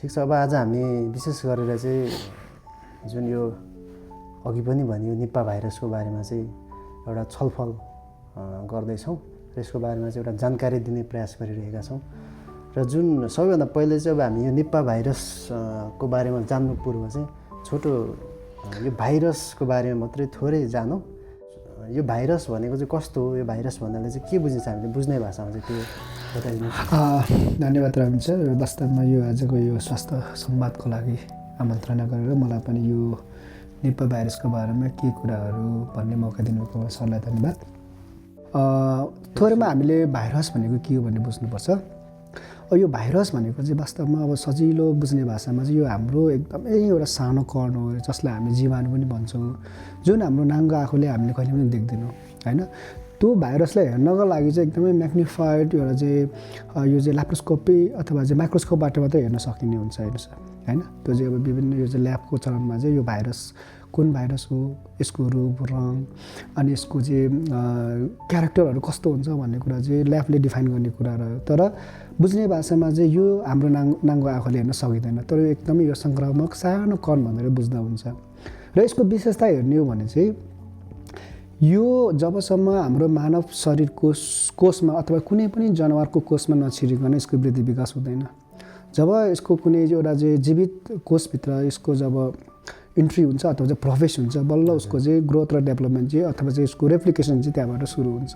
ठिक छ। अब आज हामी विशेष गरेर चाहिँ जुन यो अघि पनि भनियो निप्पा भाइरसको बारेमा चाहिँ एउटा छलफल गर्दैछौँ र यसको बारेमा चाहिँ एउटा जानकारी दिने प्रयास गरिरहेका छौँ। र जुन सबैभन्दा पहिले चाहिँ अब हामी यो निप्पा भाइरसको बारेमा जान्नु पूर्व चाहिँ छोटो यो भाइरसको बारेमा मात्रै थोरै जानौँ। यो भाइरस भनेको चाहिँ कस्तो हो, यो भाइरस भन्नाले चाहिँ के बुझिन्छ हामीले बुझ्ने भाषामा चाहिँ त्यो बताइदिनुहोस्। धन्यवाद रविन सर। वास्तवमा यो आजको यो स्वास्थ्य संवादको लागि आमन्त्रणा गरेर मलाई पनि यो निप्पा भाइरसको बारेमा के कुराहरू भन्ने मौका दिनुभएको सरलाई धन्यवाद। थोरैमा हामीले भाइरस भनेको के हो भन्ने बुझ्नुपर्छ। यो भाइरस भनेको चाहिँ वास्तवमा अब सजिलो बुझ्ने भाषामा चाहिँ यो हाम्रो एकदमै एउटा सानो कण हो जसलाई हामी जीवाणु पनि भन्छौँ, जुन हाम्रो नाङ्गो आँखाले हामीले कहिले पनि देख्दैनौँ होइन। त्यो भाइरसलाई हेर्नको लागि चाहिँ एकदमै म्याग्निफाइड एउटा चाहिँ यो चाहिँ ल्याप्रोस्कोपी अथवा चाहिँ माइक्रोस्कोपबाट मात्रै हेर्न सकिने हुन्छ हेर्नुहोस् होइन। त्यो चाहिँ अब विभिन्न यो चाहिँ ल्याबको चरणमा चाहिँ यो भाइरस कुन भाइरस हो, यसको रूप रङ अनि यसको चाहिँ क्यारेक्टरहरू कस्तो हुन्छ भन्ने कुरा चाहिँ ल्याबले डिफाइन गर्ने कुरा रह्यो। तर बुझ्ने भाषामा चाहिँ यो हाम्रो नाङ्गो आँखाले हेर्न सकिँदैन, तर यो एकदमै यो सङ्क्रामक सानो कण भनेर बुझ्दा हुन्छ। र यसको विशेषता हेर्ने हो भने चाहिँ यो जबसम्म हाम्रो मानव शरीरको कोषमा अथवा कुनै पनि जनावरको कोषमा नछिरिकन यसको वृद्धि विकास हुँदैन। जब यसको कुनै एउटा चाहिँ जीवित कोषभित्र यसको जब इन्ट्री हुन्छ अथवा चाहिँ प्रवेश हुन्छ बल्ल उसको चाहिँ ग्रोथ र डेभलपमेन्ट चाहिँ अथवा चाहिँ यसको रेप्लिकेसन चाहिँ त्यहाँबाट सुरु हुन्छ।